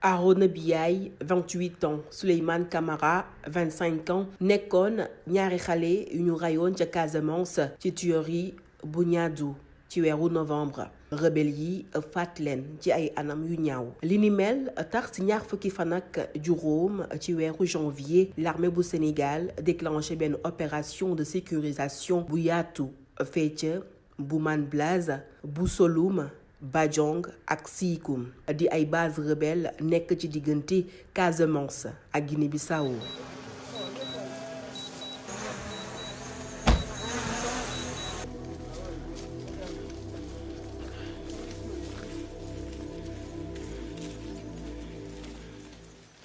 Arona Biaye 28 ans Souleymane Camara 25 ans nekkoon ñaari xale yu ñu rayoon ca Casamance ci tuerie bu Niadou ci weeru novembre rebelle yi faat leen ci ay anam yu ñaaw li ni mel tax ci ñaar fukki fan ak juróom ci weeru janvier l'armée bu Sénégal déclenché benn opération de sécurisation bu yaatu fee ca Boumane Blaze bu Soloum Badiong ak Sékoum di ay base rebelle nekk ci diggante Casamance ak Guinée-Bissau.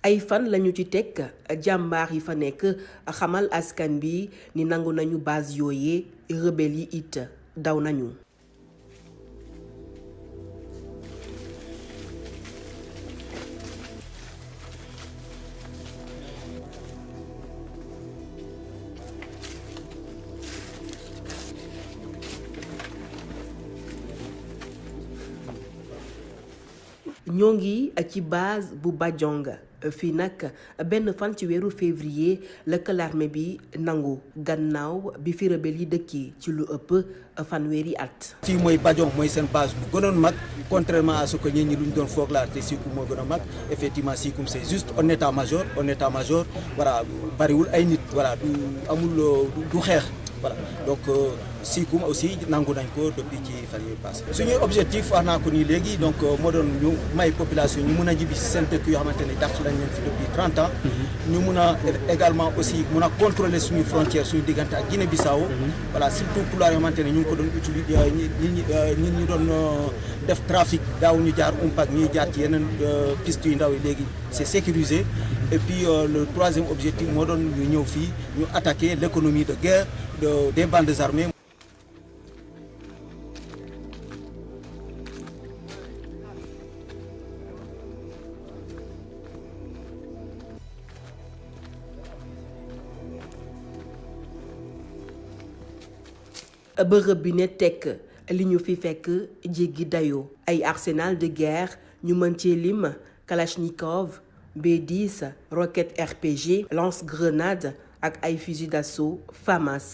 ay fan lañu ci teg jàmbaar yi fa nekk xamal askan bi ni nangu nañu base yooyee rebelle yi it daw nañu. ñoo ngi ci base bu Badiong fii nag benn fan ci weeru février la l'armée bi nangu gannaaw bi fi rebelle yi dëkkee ci lu ëpp fanweeri at. fii mooy Badiong mooy seen base bu gënoon mag contrairement à ce que ñi lu ñu doon foog laa te Sékoum moo gën a mag effectivement Sékoum c'est juste un état-major voilà bariwul ay nit voilà du amul du xeex. Voilà donc Sékoum aussi nangu nañ ko depuis ci fan yii passé suñuy objectif wax naa ko nii léegi donc moo doon ñu may population ñu mun a jibi si seen dëkk yoo xamante ne dàq lañ leen fi depuis 30 ans. ñu mun a également aussi mun a contrôler suñuy frontières suñu diggante ak Guinée-Bissau. Voilà surtout pour la xamante ne ñu ngi ko doon utiliser ñi doon def trafic daaw ñu jaar umpak ñuy jaar ci yeneen piste yu ndaw yi léegi c'est sécurisé. Et puis le troisième objectif moo doon ñu ñëw fii ñu attaquer l'économie de guerre des bandes armées. bërëb bi ne tekk li ñu fi fekk jéggi dayoo ay arsenal de guerre ñu mën cee lim Kalachnikov B10 roquette RPG lance-grenade ak ay fusil d'assaut FAMAS.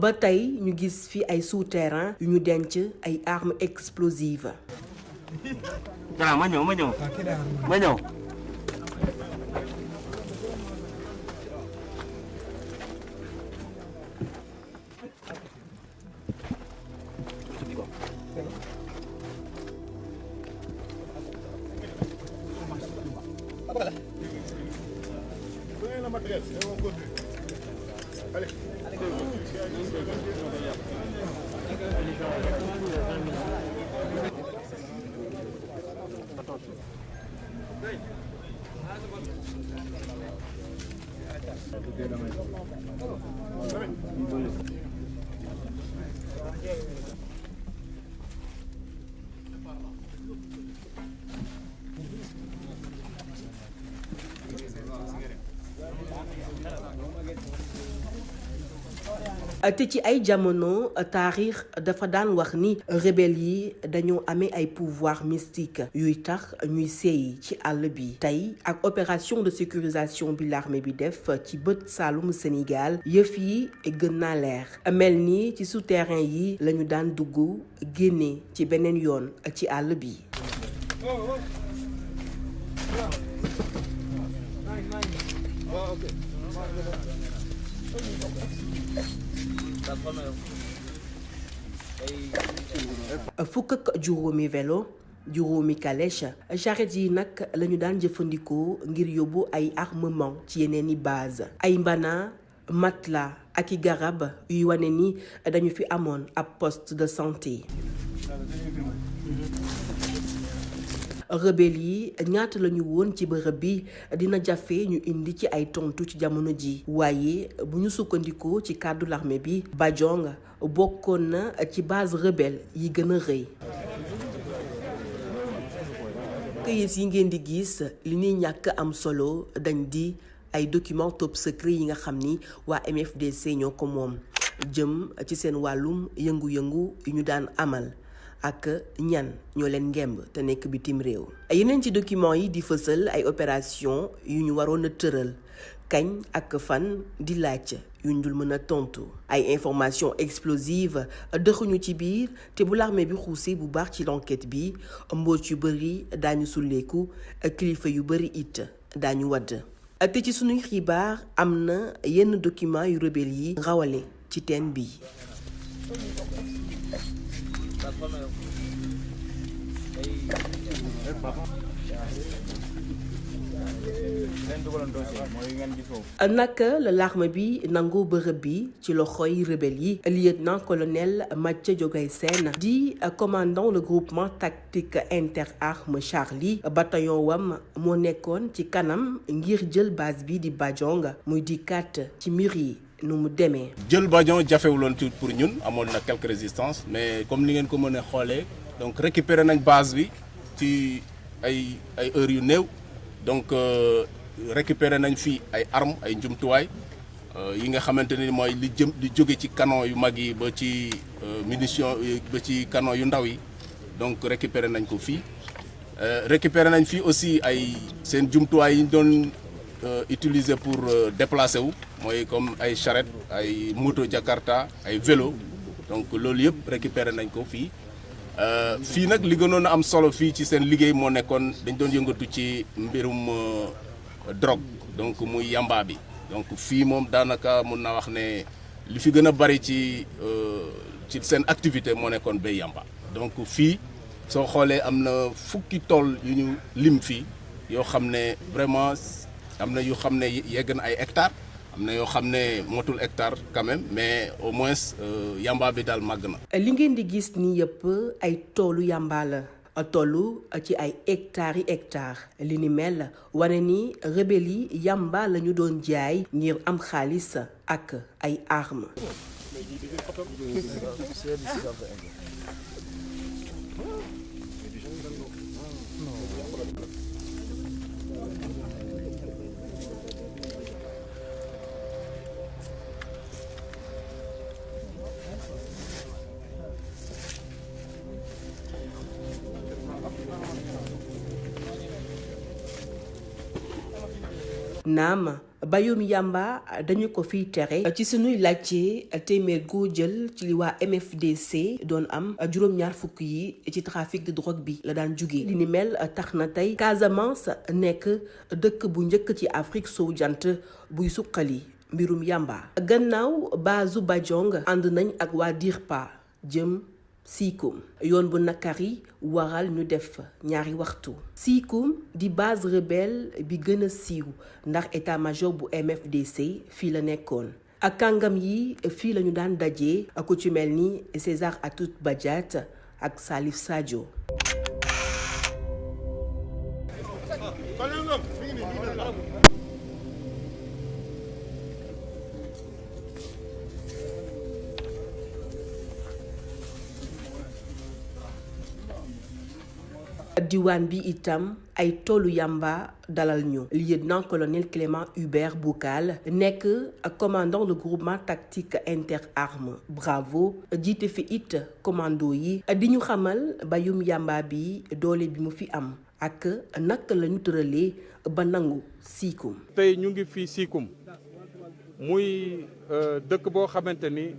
ba tey ñu gis fi ay souterrain yu ñu denc ay armes explosives. ma ñëw. te ci ay jamono taarix dafa daan wax ni rebelle yi dañoo amee ay pouvoir mystique yuy tax ñuy seey ci àll bi tey ak opération de sécurisation bi l'armée bi def ci bët saalum Sénégal yëf yi gën naa leer mel ni ci souterrain yi lañu daan dugg génne ci beneen yoon ci àll bi. fukk ak juróomi vélo juróomi calèche charrette yi nag lañu daan jëfandikoo ngir yóbbu ay armement ci yeneeni base ay mbana matelas ak i garab yuy wane ni dañu fi amoon ab poste de santé. rebelle yi ñaata lañu woon ci bërëb bi dina jafe ñu indi ci ay tontu ci jamono ji waaye bu ñu sukkandikoo ci kàddu l'armée bi Badiong bokkoon na ci base rebelle yi gën a rëy. këyit yi ngeen di gis li ñuy ñàkk am solo dañ di ay documents top secret yi nga xam ni waa MFDC ñoo ko moom jëm ci seen wàllum yëngu-yëngu yu ñu daan amal ak ñan ñoo leen ngemb te nekk bitim réew. yeneen ci document yi di fësal ay opération yu ñu waroon a tëral kañ ak fan di laaj yu ñu dul mën a tontu ay information explosive dëxuñu ci biir te bu l'armée bi xuusee bu baax ci l'enquête bi mbóot yu bëri daañu sulleeku kilifa yu bëri it daañu wadd te ci sunuy xibaar am na yenn document yu rebelle yi rawale ci teen bi. naka la l'armée bi nangu bërëb bi ci loxoy rebelle yi lieutenant colonel Mathieu Diogay Sène di commandant le groupement tactique interarmes Charlie bataillon wam moo nekkoon ci kanam ngir jël base bi di Badiong muy di kat ci mbir yi nu mu demee. jël Badiong jafewuloon tuuti pour ñun amoon na quelques résistances mais comme ni ngeen ko mën a xoolee donc récupérer nañ base bi ci ay heures yu néew donc récupérer nañ fi ay armes ay njumtuwaay yi nga xamante ni mooy li jóge ci canon yu mag yi ba ci munitions ba ci canon yu ndaw yi donc récupérer nañ ko fii récupérer nañ fii aussi ay seen jumtuwaay yi ñu doon utiliser pour déplacer wu mooy comme ay charrette ay moto Jakarta ay vélo donc loolu yëpp récupérer nañ ko fii fii nag li gënoon a am solo fii ci seen liggéey moo nekkoon dañ doon yëngatu ci mbirum drogue donc muy yamba bi donc fii moom daanaka mun naa wax ne li fi gën a bari ci seen activité moo nekkoon bay yamba donc fii soo xoolee am na fukki tool yu ñu lim fii yoo xam ne vraiment am na yu xam ne yegg na ay hectares am na yoo xam ne motul hectare quand même mais au moins yamba bi daal màgg na. li ngeen di gis ni yëpp ay toolu yamba la tollu ci ay hectares yi hectares li ni mel wane ni rebelle yi yamba la ñu doon jaay ngir am xaalis ak ay armes. naam bayum yamba dañu ko fiy tere ci sunuy laajte téeméer goo jël ci li waa MFDC doon am juróom-ñaar fukk yi ci trafic de drogue bi la daan jugee li ni mel tax na tey Casamance nekk dëkk bu njëkk ci Afrique sowu jant buy suqali mbirum yamba gannaaw baasu Badiong ànd nañ ak waa DIRPA jëm Siikoum yoon bu nakari waral ñu def ñaari waxtu Siikoum di base rebelle bi gën a siiw ndax état-major bu MFDC fii la nekkoon ak kàngam yi fii la ñu daan dajee ku ci mel ni César Atoute Badiate ak Salif Sadio. diwaan bi itam ay toolu yamba dalal ñu lieutenant colonel Clément Hubert Boucal nekk commandant le groupement tactique interarmes Bravo jiite fi it commando yi di ñu xamal bayum yamba bi doole bi mu fi am ak naka la ñu tëralee ba nangu Siikoum. tey ñu ngi fii Siikoum muy dëkk boo xamante ni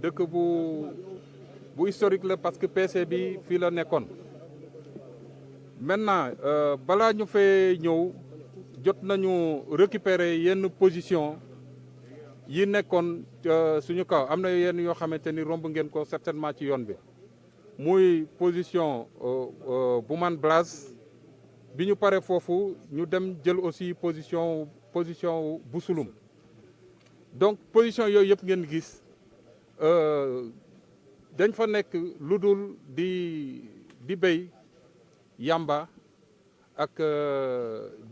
dëkk bu historique la parce que PC bi fii la nekkoon. maintenant balaa ñu fee ñëw jot nañu récupérer yenn position yi nekkoon suñu kaw am na yenn yoo xamante ni romb ngeen ko certainement ci yoon bi muy position Boumane Blaze bi ñu paree foofu ñu dem jël aussi position Boussouloum donc position yooyu yëpp ngeen gis dañ fa nekk lu dul di béy yamba ak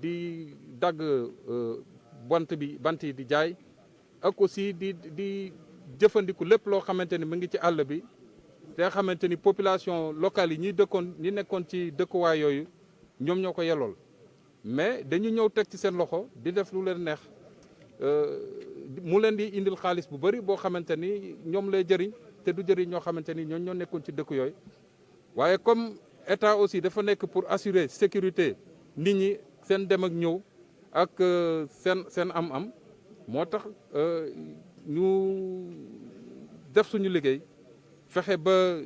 di dagg bant yi di jaay ak aussi di jëfandiku lépp loo xamante ni mu ngi ci àll bi te xamante ni population locale yi ñi nekkoon ci dëkkuwaay yooyu ñoom ñoo ko yelool mais dañu ñëw teg ci seen loxo di def lu leen neex mu leen di indil xaalis bu bëri boo xamante ni ñoom lay jëriñ te du jëriñ ñoo xamante ni ñoo nekkoon ci dëkk yooyu waaye comme état aussi dafa nekk pour assurer sécurité nit ñi seen dem ak ñëw ak seen am-am moo tax ñu def suñu liggéey fexe ba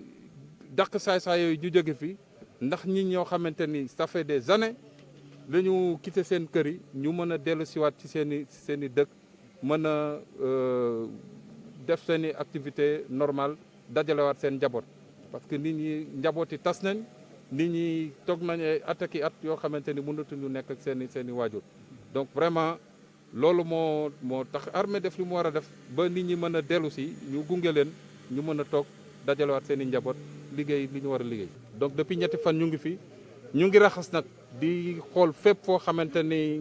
dàq saay-saay yooyu ñu jóge fi ndax ñi ñoo xamante ni ça fait des années la ñu quitté seen kër yi ñu mën a dellu siwaat ci seen i dëkk mën a def seen i activité normale dajalewaat seen njaboot parce que nit ñi njaboot yi tas nañ nit ñi toog nañ ay at yoo xamante ni mënatuñu nekk ak seen i waajur donc vraiment loolu moo tax armée def li mu war a def ba nit ñi mën a dellu si ñu gunge leen ñu mën a toog dajalewaat seen i njaboot liggéey li ñu war a liggéey. donc depuis ñetti fan ñu ngi fi ñu ngi raxas nag di xool fépp foo xamante ni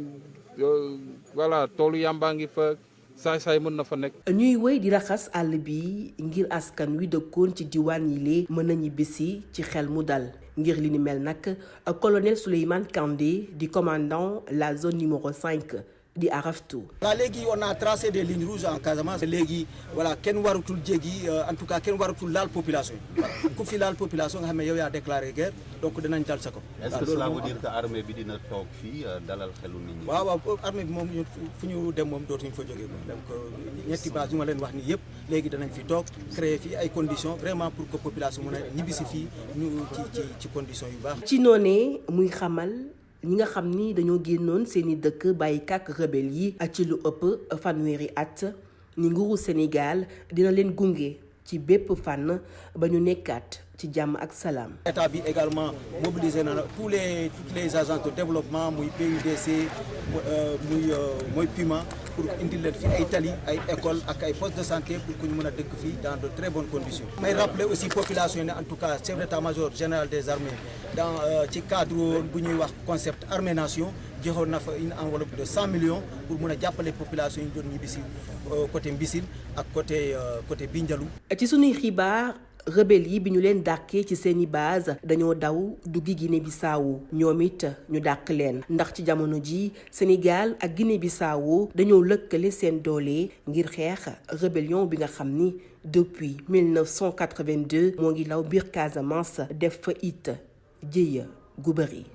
voilà toolu yàmbaa ngi fa saay-saay mën na fa nekk. ñuy wéy di raxas àll bi ngir askan wi dëkkoon ci diwaan yi lee mën a ñibbisi ci xel mu dal ngir li ni mel nag colonel Souleymane Kandé di commandant la zone numéro 5 di Araftu. voilà léegi on a tracé des lignes rouges en Casamance. léegi voilà kenn waratul jéggi en tout cas kenn waratul laal population yi ku fi laal population nga xam ne yow yaa déclaré guerre donc dinañ dal sa ko. est-ce que cela veut dire que armée bi dina toog fii dalal xelu nit ñi. waaw armée bi moom fu ñu dem moom dootuñu fa jógee donc ñetti base yu ma leen wax nii yëpp léegi danañ fi toog créer fii ay conditions vraiment pour que population mën a ñibbisi fii ñu ci conditions yu baax. ci noonee muy xamal. ñi nga xam ni dañoo génnoon seeni dëkk bàyyi kàkk rebelle yi ak ci lu ëpp fanweeri at ni nguuru Sénégal dina leen gunge ci bépp fànn ba ñu nekkaat ci jàmm ak salaam. état bi également mobilisé na toutes les agences de développement muy PUDC muy PUMA pour indi leen fi ay tali ay école ak ay postes de santé pour que ñu mën a dëkk fii dans de très bonnes conditions. may rappeler aussi population yi ne en tout cas chef d'état-major général des armées dans ci cadre bu ñuy wax concept armée nation joxoon na fa une enveloppe de 100 millions pour mën a jàppale population yi doon ñibbi si côté Mbissine ak côté Bindialou. ci sunuy xibaar. rebelle yi bi ñu leen dàkkee ci seeni base dañoo daw duggi Guinée-Bissau ñoom it ñu dàq leen ndax ci jamono ji Sénégal ak Guinée-Bissau dañoo lëkkale seen doole ngir xeex rébellion bi nga xam ni depuis 1982 moo ngi law biir Casamance def fa it jéeya gu bëri.